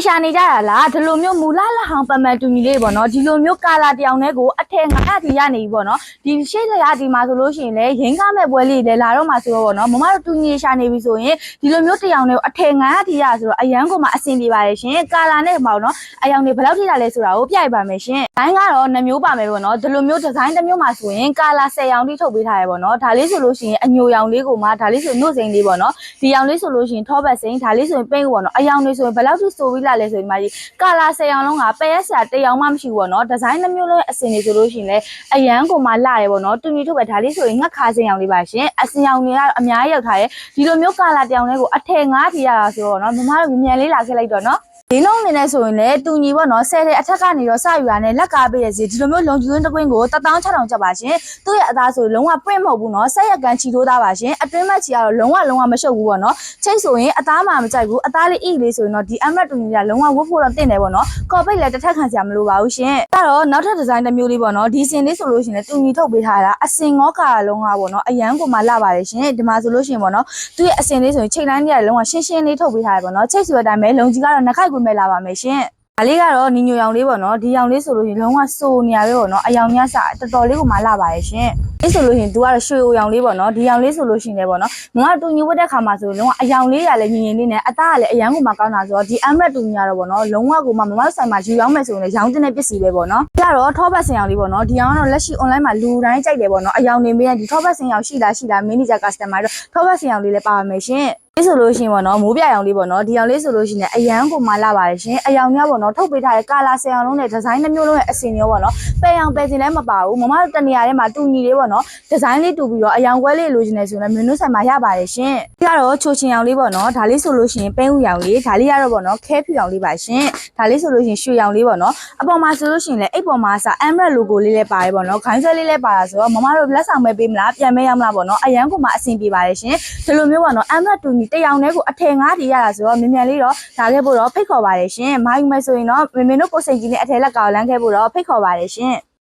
ရေရှာနေကြတာလားဒီလိုမျိုးမူလလဟောင်ပမှန်တူညီလေးပေါ့နော်ဒီလိုမျိုးကာလာတောင်နဲ့ကိုအထက်900တီရနေပြီပေါ့နော်ဒီရှေ့လျာဒီမှာဆိုလို့ရှိရင်လေရင်းကားမဲ့ပွဲလေးလေလာတော့မှဆိုတော့ပေါ့နော်မမတို့တူညီရှာနေပြီဆိုရင်ဒီလိုမျိုးတောင်နဲ့အထက်900တီရဆိုတော့အရန်ကိုမှအဆင်ပြေပါတယ်ရှင်ကာလာနဲ့ပေါ့နော်အယောင်တွေဘယ်လောက်ထိတာလဲဆိုတာကိုပြိုက်ပါမယ်ရှင်ဒိုင်းကတော့2မျိုးပါမယ်ပေါ့နော်ဒီလိုမျိုးဒီဇိုင်းတစ်မျိုးမှာဆိုရင်ကာလာ10ရောင်ထိထုတ်ပေးထားရပေါ့နော်ဒါလေးဆိုလို့ရှိရင်အညိုရောင်လေးကိုမှဒါလေးဆိုနှုတ်စိန်လေးပေါ့နော်ဒီရောင်လေးဆိုလို့ရှိရင်ထောပတ်စိန်ဒါလေးဆိုရင်ပိတ်ပေါ့နော်အယောင်တွေဆိုရင်ဘယ်လောက်ထိဆိုပြီးလာလဲဆိုရင်ဒီမှာကာလာ10ရောင်လုံးကပဲရက်ဆရာ1ရောင်မှမရှိဘူးပေါ့နော်ဒီဇိုင်းတစ်မျိုးလုံးအစင်တွေဆိုလို့ရှိရင်လည်းအရန်ကိုမှလာရပေါ့နော်တူညီထုတ်ပဲဒါလေးဆိုရင်ငှက်ခါစင်ရောင်လေးပါရှင်အစင်ရောင်တွေကအများကြီးရောက်ထားတယ်ဒီလိုမျိုးကာလာတောင်လေးကိုအထက်9ထိရတာဆိုတော့နော်မမတို့မြန်လေးလာခဲ့လိုက်တော့နော်ဒီလုံးနေနဲ့ဆိုရင်လည်းတူညီပေါ့နော်10တဲ့အထက်ကနေတော့စယူရနဲ့လက်ကားပေးရစီဒီလိုမျိုးလုံကျူးတစ်ကွင်းကို16000ကျပ်ပါရှင်သူ့ရဲ့အသားဆိုလုံးဝ print မဟုတ်ဘူးနော်ဆက်ရက်ကန်ချီထိုးသားပါရှင်အတွင်းမချီကတော့လုံးဝမရှုပ်ဘူးပေါ့နော်ချိတ်ဆိုရင်အသားမှမကြိုက်ဘူးအသားလေးအိလေးဆိုရင်တော့ဒီအမတ်တူညီကလုံးဝဝတ်ဖို့တော့တင့်တယ်ပေါ့နော်ကော်ပိတ်လည်းတစ်ထက်ခံစရာမလိုပါဘူးရှင်အဲ့တော့နောက်ထပ်ဒီဇိုင်းတစ်မျိုးလေးပေါ့နော်ဒီစင်လေးဆိုလို့ရှိရင်လည်းတူညီထုတ်ပေးထားတာအစင်ငေါကာလုံးကပေါ့နော်အရန်ကိုမှလာပါတယ်ရှင်ဒီမှာဆိုလို့ရှိရင်ပေါ့နော်သူ့ရဲ့အစင်လေးဆိုရင်ချိတ်တိုင်းကြီးကလုံးဝရှင်းရှင်းလေးထုတ်ပေးထားတယ်ပေါ့နော်ချိတ်ဆိုတဲ့အတိုင်းပဲလုံကြီးကတော့နှခိုက်ကွင်းပဲလာပါမယ်ရှင်ဒါလေးကတော့နီညိုရောင်လေးပေါ့နော်ဒီရောင်လေးဆိုလို့ရှိရင်လုံးဝစိုးနေရပဲပေါ့နော်အယောင်ညစတော်တော်လေးကိုမှလာပါရဲ့ရှင်ဒီဆိုလို့ရှိရင်သူကတော့ရွှေအိုရောင်လေးပေါ့နော်ဒီရောင်လေးဆိုလို့ရှိရင်လည်းပေါ့နော်ငါတူညီဝတ်တဲ့ခါမှာဆိုလုံးဝအယောင်လေးရလည်းညင်ညင်လေးနဲ့အသားကလည်းအရန်ကိုမှကောင်းတာဆိုတော့ဒီအမတ်တူညီရတော့ပေါ့နော်လုံးဝကိုမှမမဆိုင်မှာယူရောင်းမယ်ဆိုရင်လည်းရောင်းတဲ့ပစ္စည်းပဲပေါ့နော်ဒါတော့ထောပတ်စင်ရောင်လေးပေါ့နော်ဒီရောင်ကတော့လက်ရှိ online မှာလူတိုင်းကြိုက်တယ်ပေါ့နော်အယောင်နေမေးရင်ဒီထောပတ်စင်ရောင်ရှိလားမင်းနေကြ customer တော့ထောပတ်စင်ရောင်လေးလည်းပါပါမယ်ရှင်ဒီဆိုလို့ရှိရင်ပေါ့နော်မိုးပြရောင်လေးပေါ့နော်ဒီရောင်လေးဆိုလို့ရှိရင်အရန်ကိုမှလာပါတယ်ရှင်အယောင်များပေါ့နော်ထုတ်ပေးထားတဲ့ကာလာ10ရောင်လုံးနဲ့ဒီဇိုင်းတစ်မျိုးလုံးရဲ့အစင်ရောပေါ့နော်ပယ်အောင်ပယ်စင်လည်းမပါဘူးမမတို့တနေရာထဲမှာတူညီလေးပေါ့နော်ဒီဇိုင်းလေးတူပြီးတော့အယောင်ကွဲလေးလိုချင်နေဆိုရင်လည်းမင်းတို့ဆိုင်မှာရပါတယ်ရှင်ဒီကတော့ချိုချင်ရောင်လေးပေါ့နော်ဒါလေးဆိုလို့ရှိရင်ပိန်းဦးရောင်လေးဒါလေးကတော့ပေါ့နော်ခဲဖြူရောင်လေးပါရှင်ဒါလေးဆိုလို့ရှိရင်ရွှေရောင်လေးပေါ့နော်အပေါ်မှာဆိုလို့ရှိရင်လည်းအိတ်ပေါ်မှာစ Emerald logo လေးလည်းပါတယ်ပေါ့နော်ခိုင်းဆွဲလေးလည်းပါတာဆိုတော့မမတို့လက်ဆောင်ပဲပေးမလားပြန်မဲရမလားပေါ့နော်အရန်ကိုမှအဆင်ပြေပါတယ်ရှင်ဒီလိုမျိုးပေါ့နော် Emerald တူညီတရောင်နဲ့ကိုအထည်9တီရတာဆိုတော့မြန်လေးတော့ဒါခဲ့ဖို့တော့ဖိတ်ခေါ်ပါတယ်ရှင်မာယူမယ်ဆိုရင်တော့မင်းတို့ကိုစိတ်ကြီးနဲ့အထည်လက်ကောင်လမ်းခဲ့ဖို့တော့ဖိတ်ခေါ်ပါတယ်ရှင်